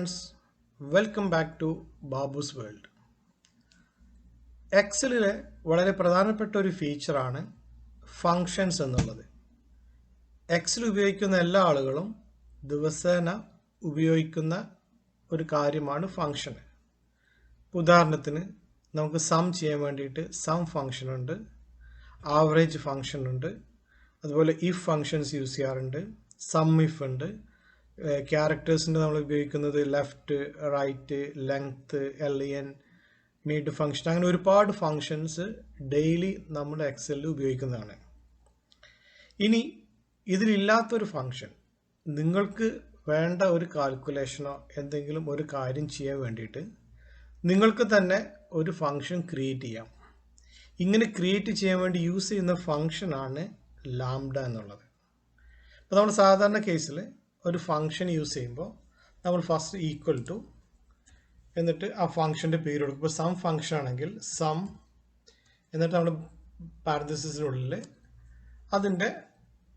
friends, welcome back to Babu's World. എക്സലിലെ വളരെ പ്രധാനപ്പെട്ട ഒരു ഫീച്ചറാണ് ഫങ്ഷൻസ് എന്നുള്ളത്. എക്സൽ ഉപയോഗിക്കുന്ന എല്ലാ ആളുകളും ദിവസേന ഉപയോഗിക്കുന്ന ഒരു കാര്യമാണ് ഫങ്ഷൻ. ഉദാഹരണത്തിന് നമുക്ക് സം ചെയ്യാൻ വേണ്ടിയിട്ട് സം ഫങ്ഷൻ ഉണ്ട്, ആവറേജ് ഫങ്ഷൻ ഉണ്ട്, അതുപോലെ ഇഫ് ഫങ്ഷൻസ് യൂസ് ചെയ്യാറുണ്ട്, സം ഇഫ് ഉണ്ട്. ക്യാരക്ടേഴ്സിൻ്റെ നമ്മൾ ഉപയോഗിക്കുന്നത് ലെഫ്റ്റ്, റൈറ്റ്, ലെങ്ത്, എലിയൻ, മിഡ് ഫങ്ഷൻ, അങ്ങനെ ഒരുപാട് ഫങ്ഷൻസ് ഡെയിലി നമ്മൾ എക്സലിൽ ഉപയോഗിക്കുന്നതാണ്. ഇനി ഇതിലില്ലാത്തൊരു ഫങ്ഷൻ, നിങ്ങൾക്ക് വേണ്ട ഒരു കാൽക്കുലേഷനോ എന്തെങ്കിലും ഒരു കാര്യം ചെയ്യാൻ വേണ്ടിയിട്ട് നിങ്ങൾക്ക് തന്നെ ഒരു ഫങ്ഷൻ ക്രിയേറ്റ് ചെയ്യാം. ഇങ്ങനെ ക്രിയേറ്റ് ചെയ്യാൻ വേണ്ടി യൂസ് ചെയ്യുന്ന ഫങ്ഷനാണ് ലാംഡ എന്നുള്ളത്. അപ്പോൾ നമ്മൾ സാധാരണ കേസിൽ ഒരു ഫങ്ഷൻ യൂസ് ചെയ്യുമ്പോൾ നമ്മൾ ഫസ്റ്റ് ഈക്വൽ ടു എന്നിട്ട് ആ ഫങ്ഷൻ്റെ പേര് കൊടുക്കും. ഇപ്പോൾ സം ഫങ്ഷൻ ആണെങ്കിൽ സം, എന്നിട്ട് നമ്മൾ പാരന്തസിസിനുള്ളിൽ അതിൻ്റെ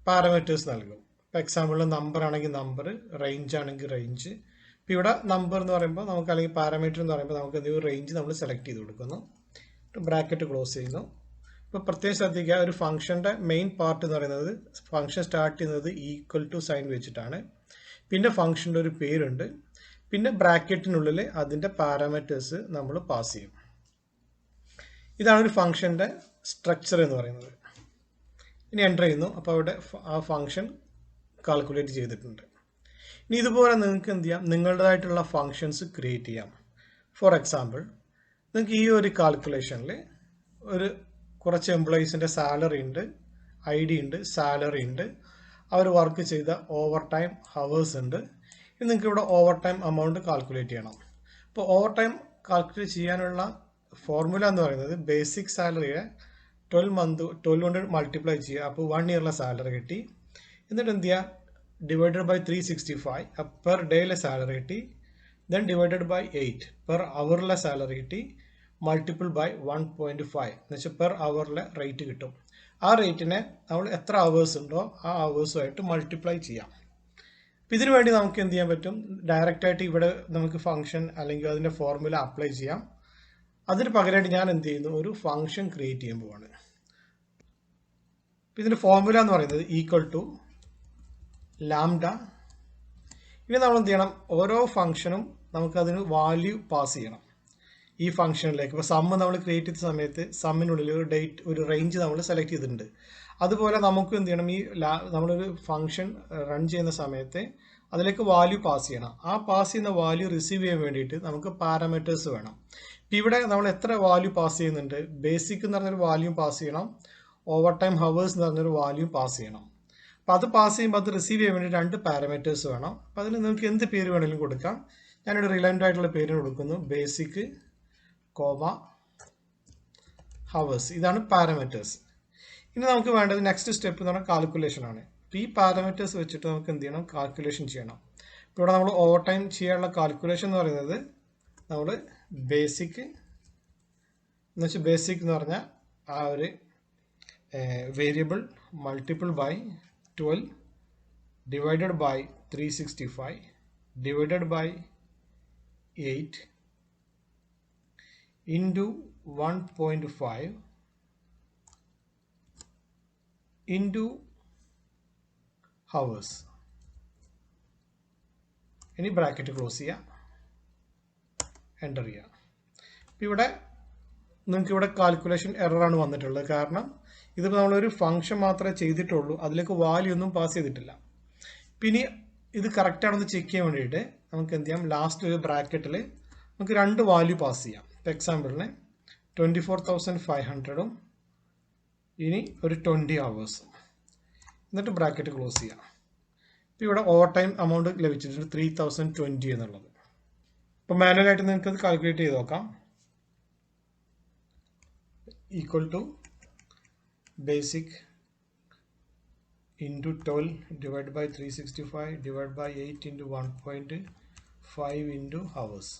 പാരാമീറ്റേഴ്സ് നൽകും. ഇപ്പോൾ എക്സാമ്പിളിൽ നമ്പർ ആണെങ്കിൽ നമ്പർ, റേഞ്ച് ആണെങ്കിൽ റേഞ്ച്. ഇപ്പോൾ ഇവിടെ നമ്പർ എന്ന് പറയുമ്പോൾ നമുക്ക്, അല്ലെങ്കിൽ പാരാമീറ്റർ എന്ന് പറയുമ്പോൾ നമുക്ക് എന്തെങ്കിലും റേഞ്ച് നമ്മൾ സെലക്ട് ചെയ്ത് കൊടുക്കുന്നു, ബ്രാക്കറ്റ് ക്ലോസ് ചെയ്യുന്നു. ഇപ്പോൾ പ്രത്യേകം ശ്രദ്ധിക്കുക, ഒരു ഫംഗ്ഷൻ്റെ മെയിൻ പാർട്ട് എന്ന് പറയുന്നത് ഫംഗ്ഷൻ സ്റ്റാർട്ട് ചെയ്യുന്നത് ഈക്വൽ ടു സൈൻ വെച്ചിട്ടാണ്. പിന്നെ ഫംഗ്ഷൻ്റെ ഒരു പേരുണ്ട്, പിന്നെ ബ്രാക്കറ്റിനുള്ളിൽ അതിൻ്റെ പാരാമീറ്റേഴ്സ് നമ്മൾ പാസ് ചെയ്യും. ഇതാണ് ഒരു ഫംഗ്ഷൻ്റെ സ്ട്രക്ചർ എന്ന് പറയുന്നത്. ഇനി എൻ്റർ ചെയ്യുന്നു, അപ്പോൾ അവിടെ ആ ഫംഗ്ഷൻ കാൽക്കുലേറ്റ് ചെയ്തിട്ടുണ്ട്. ഇനി ഇതുപോലെ നിങ്ങൾക്ക് എന്ത് ചെയ്യാം, നിങ്ങളുടേതായിട്ടുള്ള ഫങ്ഷൻസ് ക്രിയേറ്റ് ചെയ്യാം. ഫോർ എക്സാമ്പിൾ, നിങ്ങൾക്ക് ഈ ഒരു കാൽക്കുലേഷനിൽ ഒരു കുറച്ച് എംപ്ലോയീസിൻ്റെ സാലറി ഉണ്ട്, ഐ ഡി ഉണ്ട്, സാലറി ഉണ്ട്, അവർ വർക്ക് ചെയ്ത ഓവർ ടൈം ഹവേഴ്സ് ഉണ്ട്. ഇനി നിങ്ങൾക്ക് ഇവിടെ ഓവർ ടൈം എമൗണ്ട് കാൽക്കുലേറ്റ് ചെയ്യണം. അപ്പോൾ ഓവർ ടൈം കാൽക്കുലേറ്റ് ചെയ്യാനുള്ള ഫോർമുല എന്ന് പറയുന്നത് ബേസിക് സാലറിയെ 12 കൊണ്ട് മൾട്ടിപ്ലൈ ചെയ്യുക. അപ്പോൾ 1 ഇയറിലെ സാലറി കിട്ടി. എന്നിട്ട് എന്ത് ചെയ്യുക, ഡിവൈഡഡ് ബൈ 365 പെർ ഡേയിലെ സാലറി കിട്ടി. ദെൻ ഡിവൈഡഡ് ബൈ 8 പെർ അവറിലെ സാലറി കിട്ടി. മൾട്ടിപ്പിൾ ബൈ 1.5 എന്ന് വെച്ചാൽ പെർ അവറിലെ റേറ്റ് കിട്ടും. ആ റേറ്റിനെ നമ്മൾ എത്ര അവേഴ്സ് ഉണ്ടോ ആ അവേഴ്സുമായിട്ട് മൾട്ടിപ്ലൈ ചെയ്യാം. അപ്പം ഇതിനു വേണ്ടി നമുക്ക് എന്ത് ചെയ്യാൻ പറ്റും, ഡയറക്റ്റായിട്ട് ഇവിടെ നമുക്ക് ഫംഗ്ഷൻ അല്ലെങ്കിൽ അതിൻ്റെ ഫോർമുല അപ്ലൈ ചെയ്യാം. അതിന് പകരമായിട്ട് ഞാൻ എന്ത് ചെയ്യുന്നു, ഒരു ഫംഗ്ഷൻ ക്രിയേറ്റ് ചെയ്യാൻ പോവാണ്. ഇതിൻ്റെ ഫോർമുല എന്ന് പറയുന്നത് ഈക്വൽ ടു ലാംഡ. ഇനി നമ്മൾ എന്ത് ചെയ്യണം, ഓരോ ഫംഗ്ഷനും നമുക്കതിന് വാല്യൂ പാസ് ചെയ്യണം ഈ ഫംഗ്ഷനിലേക്ക്. ഇപ്പോൾ സമ്മ് നമ്മൾ ക്രിയേറ്റ് ചെയ്ത സമയത്ത് സമ്മിനുള്ളിൽ ഒരു ഡേറ്റ്, ഒരു റേഞ്ച് നമ്മൾ സെലക്ട് ചെയ്തിട്ടുണ്ട്. അതുപോലെ നമുക്ക് എന്ത് ചെയ്യണം, ഈ നമ്മളൊരു ഫംഗ്ഷൻ റൺ ചെയ്യുന്ന സമയത്ത് അതിലേക്ക് വാല്യൂ പാസ് ചെയ്യണം. ആ പാസ് ചെയ്യുന്ന വാല്യൂ റിസീവ് ചെയ്യാൻ വേണ്ടിയിട്ട് നമുക്ക് പാരാമീറ്റേഴ്സ് വേണം. ഇപ്പം ഇവിടെ നമ്മൾ എത്ര വാല്യൂ പാസ് ചെയ്യുന്നുണ്ട്, ബേസിക് എന്ന് പറഞ്ഞൊരു വാല്യൂ പാസ് ചെയ്യണം, ഓവർ ടൈം ഹവേഴ്സ് എന്ന് പറഞ്ഞൊരു വാല്യൂ പാസ് ചെയ്യണം. അപ്പോൾ അത് പാസ് ചെയ്യുമ്പോൾ അത് റിസീവ് ചെയ്യാൻ വേണ്ടി 2 പാരാമീറ്റേഴ്സ് വേണം. അപ്പോൾ അതിൽ നിങ്ങൾക്ക് എന്ത് പേര് വേണമെങ്കിലും കൊടുക്കാം. ഞാനിവിടെ റിലവൻ്റ് ആയിട്ടുള്ള പേര് കൊടുക്കുന്നു, ബേസിക് കോമ ഹവേഴ്സ്. ഇതാണ് പാരാമീറ്റേഴ്സ്. ഇനി നമുക്ക് വേണ്ടത് നെക്സ്റ്റ് സ്റ്റെപ്പ് എന്ന് പറഞ്ഞാൽ കാൽക്കുലേഷൻ ആണ്. അപ്പോൾ ഈ പാരാമീറ്റേഴ്സ് വെച്ചിട്ട് നമുക്ക് എന്ത് ചെയ്യണം, കാൽക്കുലേഷൻ ചെയ്യണം. ഇപ്പോൾ ഇവിടെ നമ്മൾ ഓവർ ടൈം ചെയ്യാനുള്ള കാൽക്കുലേഷൻ എന്ന് പറയുന്നത് നമ്മൾ ബേസിക് എന്ന് വെച്ചാൽ, ബേസിക് എന്ന് പറഞ്ഞാൽ ആ ഒരു variable multiple by 12 divided by 365 divided by 8 into 1.5 into hours. ഇനി ബ്രാക്കറ്റ് ക്ലോസ് ചെയ്യുക, എൻ്റർ ചെയ്യുക. ഇപ്പോൾ ഇവിടെ നിങ്ങൾക്ക് ഇവിടെ കാൽക്കുലേഷൻ എററാണ് വന്നിട്ടുള്ളത്. കാരണം ഇതിപ്പോൾ നമ്മളൊരു ഫംഗ്ഷൻ മാത്രമേ ചെയ്തിട്ടുള്ളൂ, അതിലേക്ക് വാല്യൂ ഒന്നും പാസ് ചെയ്തിട്ടില്ല. പിന്നെ ഇത് കറക്റ്റാണെന്ന് ചെക്ക് ചെയ്യാൻ വേണ്ടിയിട്ട് നമുക്ക് എന്ത് ചെയ്യാം, ലാസ്റ്റ് ഒരു ബ്രാക്കറ്റിൽ നമുക്ക് 2 വാല്യൂ പാസ് ചെയ്യാം. എക്സാമ്പിളിന് 24,500 ഇനി ഒരു 20 അവേഴ്സും, എന്നിട്ട് ബ്രാക്കറ്റ് ക്ലോസ് ചെയ്യാം. ഇപ്പോൾ ഇവിടെ ഓവർ ടൈം എമൗണ്ട് ലഭിച്ചിട്ടുണ്ട് 3020 എന്നുള്ളത്. ഇപ്പോൾ മാനുവലായിട്ട് നിങ്ങൾക്ക് അത് കാൽക്കുലേറ്റ് ചെയ്ത് നോക്കാം. Equal to basic into 12 divide by 365 divide by 8 into 1.5 into hours.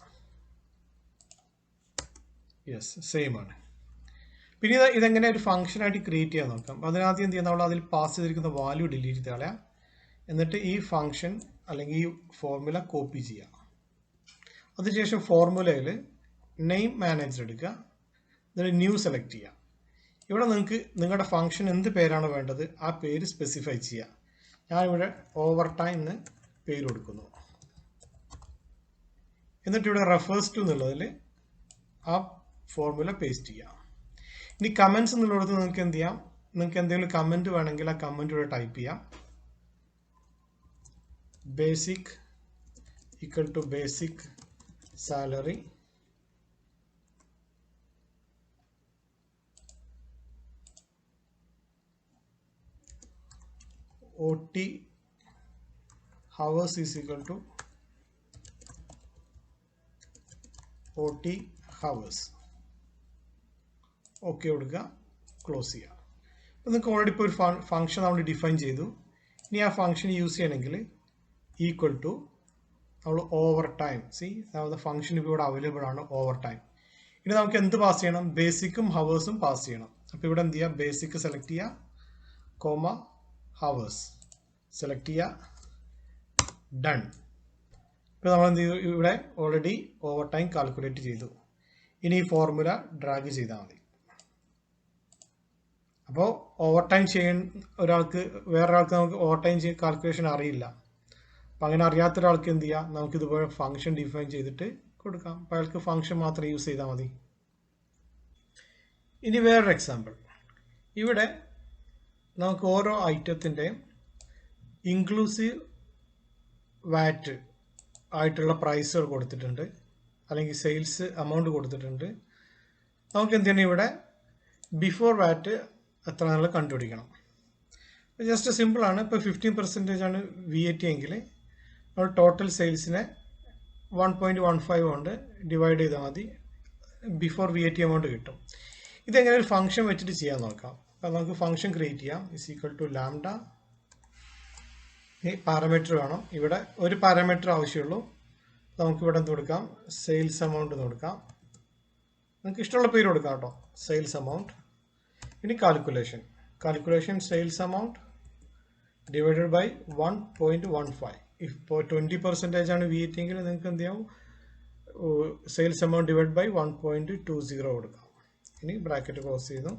Yes, same ആണ്. പിന്നെ ഇതെങ്ങനെ ഒരു ഫംഗ്ഷനായിട്ട് ക്രിയേറ്റ് ചെയ്യാൻ നോക്കാം. അതിനാദ്യം എന്ത് ചെയ്യുക, നമ്മൾ അതിൽ പാസ് ചെയ്തിരിക്കുന്ന വാല്യൂ ഡിലീറ്റ് ചെയ്ത് കളയാം. എന്നിട്ട് ഈ ഫംഗ്ഷൻ അല്ലെങ്കിൽ ഈ ഫോർമുല കോപ്പി ചെയ്യാം. അതിനുശേഷം ഫോർമുലയിൽ നെയിം മാനേജർ എടുക്കുക, എന്നിട്ട് ന്യൂ സെലക്ട് ചെയ്യുക. ഇവിടെ നിങ്ങൾക്ക് നിങ്ങളുടെ ഫംഗ്ഷൻ എന്ത് പേരാണ് വേണ്ടത് ആ പേര് സ്പെസിഫൈ ചെയ്യുക. ഞാനിവിടെ ഓവർ ടൈം എന്ന് പേര് കൊടുക്കുന്നു. എന്നിട്ട് ഇവിടെ റെഫേഴ്സ് ടു എന്നുള്ളതിൽ ആ ഫോർമുല പേസ്റ്റ് ചെയ്യാം. ഇനി കമൻസ് എന്നുള്ളത് നിങ്ങൾക്ക് എന്ത് ചെയ്യാം, നിങ്ങൾക്ക് എന്തെങ്കിലും കമൻറ്റ് വേണമെങ്കിൽ ആ കമൻറ്റ് ഇവിടെ ടൈപ്പ് ചെയ്യാം. Basic equal to basic salary OT hours is equal to OT hours. Okay കൊടുക്കുക, ക്ലോസ് ചെയ്യുക. അപ്പോൾ നിങ്ങൾക്ക് ഓൾറെഡി ഇപ്പോൾ ഒരു ഫംഗ്ഷൻ നമ്മൾ ഡിഫൈൻ ചെയ്തു. ഇനി ആ ഫംഗ്ഷൻ യൂസ് ചെയ്യണമെങ്കിൽ ഈക്വൽ ടു നമ്മൾ ഓവർ ടൈം, നമ്മുടെ ഫംഗ്ഷൻ ഇപ്പോൾ ഇവിടെ അവൈലബിൾ ആണ് ഓവർ ടൈം. ഇനി നമുക്ക് എന്ത് പാസ് ചെയ്യണം, ബേസിക്കും ഹവേഴ്സും പാസ് ചെയ്യണം. അപ്പോൾ ഇവിടെ എന്ത് ചെയ്യുക, ബേസിക് സെലക്ട് ചെയ്യുക, കോമ ഹവേഴ്സ് സെലക്ട് ചെയ്യുക, ഡൺ. ഇപ്പോൾ നമ്മൾ എന്ത് ചെയ്തു, ഇവിടെ ഓൾറെഡി ഓവർ ടൈം കാൽക്കുലേറ്റ് ചെയ്തു. ഇനി ഈ ഫോർമുല ഡ്രാഗ് ചെയ്താൽ മതി. അപ്പോൾ ഓവർ ടൈം ചെയ്യുന്ന ഒരാൾക്ക് വേറൊരാൾക്ക് നമുക്ക് ഓവർ ടൈം കാൽക്കുലേഷൻ അറിയില്ല. അപ്പം അങ്ങനെ അറിയാത്ത ഒരാൾക്ക് എന്ത് ചെയ്യാം, നമുക്ക് ഇതുപോലെ ഫംഗ്ഷൻ ഡിഫൈൻ ചെയ്തിട്ട് കൊടുക്കാം. അപ്പോൾ അയാൾക്ക് ഫംഗ്ഷൻ മാത്രം യൂസ് ചെയ്താൽ മതി. ഇനി വേറൊരു എക്സാമ്പിൾ. ഇവിടെ നമുക്ക് ഓരോ ഐറ്റത്തിൻ്റെയും ഇൻക്ലൂസീവ് വാറ്റ് ആയിട്ടുള്ള പ്രൈസുകൾ കൊടുത്തിട്ടുണ്ട്, അല്ലെങ്കിൽ സെയിൽസ് എമൗണ്ട് കൊടുത്തിട്ടുണ്ട്. നമുക്ക് എന്ത് ചെയ്യണം, ഇവിടെ ബിഫോർ വാറ്റ് എത്ര നമ്മൾ കണ്ടുപിടിക്കണം. ജസ്റ്റ് സിമ്പിളാണ്. ഇപ്പോൾ 15% ആണ് VAT എങ്കിൽ നമ്മൾ ടോട്ടൽ സെയിൽസിനെ 1.15 കൊണ്ട് ഡിവൈഡ് ചെയ്താൽ മതി, ബിഫോർ VAT എമൗണ്ട് കിട്ടും. ഇതെങ്ങനെ ഒരു ഫംഗ്ഷൻ വെച്ചിട്ട് ചെയ്യാൻ നോക്കാം. അപ്പോൾ നമുക്ക് ഫംഗ്ഷൻ ക്രിയേറ്റ് ചെയ്യാം. Is equal to lambda. Parameter വേണം, ഇവിടെ ഒരു പാരാമീറ്റർ ആവശ്യമുള്ളൂ. നമുക്കിവിടെ എന്ത് കൊടുക്കാം, സെയിൽസ് എമൗണ്ട് എന്ന് കൊടുക്കാം. നിങ്ങൾക്ക് ഇഷ്ടമുള്ള പേര് കൊടുക്കാം കേട്ടോ, സെയിൽസ് എമൗണ്ട്. ഇനി calculation sales amount divided by 1.15. ഇപ്പോൾ 20% ആണ് VAT എങ്കിൽ നിങ്ങൾക്ക് എന്ത് ചെയ്യാം, സെയിൽസ് എമൗണ്ട് ഡിവൈഡ് ബൈ 1.20 കൊടുക്കാം. ഇനി ബ്രാക്കറ്റ് ക്ലോസ് ചെയ്തു.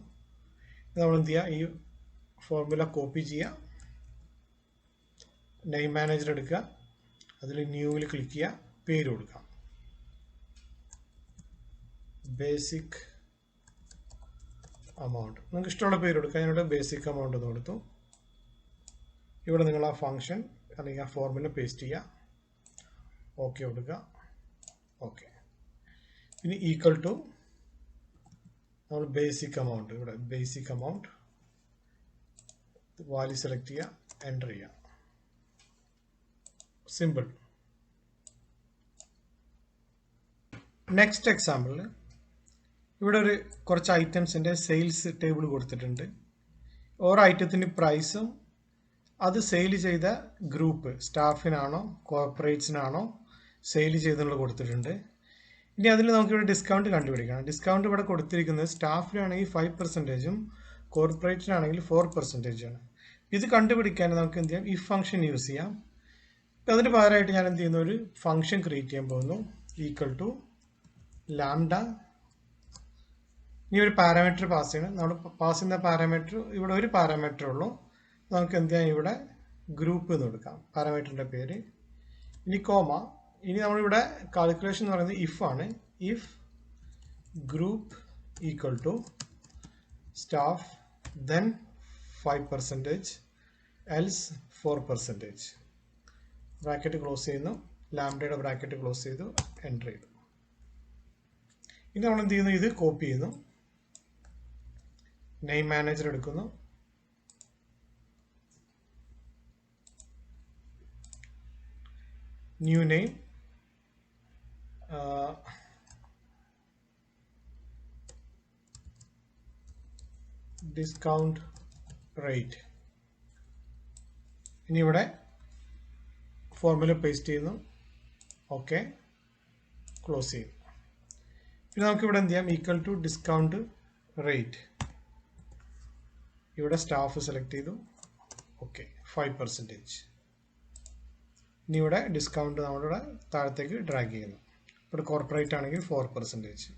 നമ്മൾ എന്ത് ചെയ്യുക, ഈ ഫോർമുല കോപ്പി ചെയ്യുക, നെയിം മാനേജർ എടുക്കുക, അതിൽ ന്യൂവിൽ ക്ലിക്ക് ചെയ്യുക, പേര് കൊടുക്കാം, ബേസിക് amount. നിങ്ങൾക്ക് ഇഷ്ടമുള്ള പേര് കൊടുക്കുക. ഞാനിവിടെ ബേസിക് എമൗണ്ട് എന്ന് കൊടുത്തു. ഇവിടെ നിങ്ങൾ ആ ഫംഗ്ഷൻ അല്ലെങ്കിൽ ആ ഫോർമുല പേസ്റ്റ് ചെയ്യുക, ഓക്കെ കൊടുക്കുക. ഓക്കെ, ഇനി ഈക്വൽ ടു നമ്മൾ ബേസിക് എമൗണ്ട്, ഇവിടെ ബേസിക് എമൗണ്ട് വാല്യൂ സെലക്ട് ചെയ്യുക, എൻ്റർ ചെയ്യുക. സിമ്പിൾ. നെക്സ്റ്റ് എക്സാമ്പിളിൽ ഇവിടെ ഒരു കുറച്ച് ഐറ്റംസിൻ്റെ സെയിൽസ് ടേബിൾ കൊടുത്തിട്ടുണ്ട്. ഓരോ ഐറ്റത്തിൻ്റെ പ്രൈസും അത് സെയിൽ ചെയ്ത ഗ്രൂപ്പ്, സ്റ്റാഫിനാണോ കോർപ്പറേറ്റ്സിനാണോ സെയിൽ ചെയ്തെന്നുള്ളത് കൊടുത്തിട്ടുണ്ട്. ഇനി അതിൽ നമുക്കിവിടെ ഡിസ്കൗണ്ട് കണ്ടുപിടിക്കണം. ഡിസ്കൗണ്ട് ഇവിടെ കൊടുത്തിരിക്കുന്നത് സ്റ്റാഫിനാണെങ്കിൽ 5%, കോർപ്പറേറ്റിനാണെങ്കിൽ 4% ആണ്. ഇത് കണ്ടുപിടിക്കാൻ നമുക്ക് എന്ത് ചെയ്യാം, ഈ ഫംഗ്ഷൻ യൂസ് ചെയ്യാം. അതിന് പകരമായിട്ട് ഞാൻ എന്ത് ചെയ്യുന്നു, ഒരു ഫംഗ്ഷൻ ക്രിയേറ്റ് ചെയ്യാൻ പോകുന്നു. Equal to lambda. ഇനി ഒരു പാരാമീറ്റർ പാസ് ചെയ്യണം. നമ്മൾ പാസ് ചെയ്യുന്ന പാരാമീറ്റർ ഇവിടെ ഒരു പാരാമീറ്റർ ഉള്ളൂ. നമുക്ക് എന്ത് ചെയ്യാം, ഇവിടെ ഗ്രൂപ്പ് എന്ന് കൊടുക്കാം, പാരാമീറ്ററിൻ്റെ പേര്. ഇനി കോമ. ഇനി നമ്മളിവിടെ കാൽക്കുലേഷൻ എന്ന് പറയുന്നത് ഇഫ് ആണ്. If group equal to staff then 5%, else 4%. Bracket ക്ലോസ് ചെയ്യുന്നു, ലാംഡയുടെ ബ്രാക്കറ്റ് ക്ലോസ് ചെയ്തു, എൻ്റർ ചെയ്തു. ഇനി നമ്മൾ എന്ത് ചെയ്യുന്നു, ഇത് കോപ്പി ചെയ്യുന്നു, നെയിം മാനേജർ എടുക്കുന്നു, ന്യൂ നെയിം, ഡിസ്കൗണ്ട് റേറ്റ്. ഇനി ഇവിടെ ഫോർമുല പേസ്റ്റ് ചെയ്യുന്നു, ഓക്കെ, ക്ലോസ് ചെയ്യും. പിന്നെ നമുക്കിവിടെ എന്ത് ചെയ്യാം, ഈക്വൽ ടു ഡിസ്കൗണ്ട് റേറ്റ്. ഇവിടെ സ്റ്റാഫ് സെലക്ട് ചെയ്തു, ഓക്കെ, 5%. ഇനി ഇവിടെ ഡിസ്കൗണ്ട് നമ്മളിവിടെ താഴത്തേക്ക് ഡ്രാഗ് ചെയ്യുന്നു. ഒരു കോർപ്പറേറ്റ് ആണെങ്കിൽ 4%.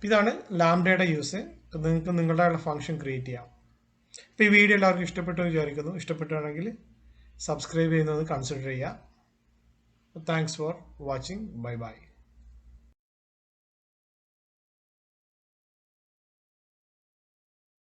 ഇതാണ് ലാംഡയുടെ യൂസ്. നിങ്ങൾക്ക് നിങ്ങളുടെ ഫംഗ്ഷൻ ക്രിയേറ്റ് ചെയ്യാം. അപ്പോൾ ഈ വീഡിയോ എല്ലാവർക്കും ഇഷ്ടപ്പെട്ടു വിചാരിക്കുന്നു. ഇഷ്ടപ്പെട്ടാണെങ്കിൽ സബ്സ്ക്രൈബ് ചെയ്യുന്നത് കൺസിഡർ ചെയ്യുക. Thanks for watching. Bye bye.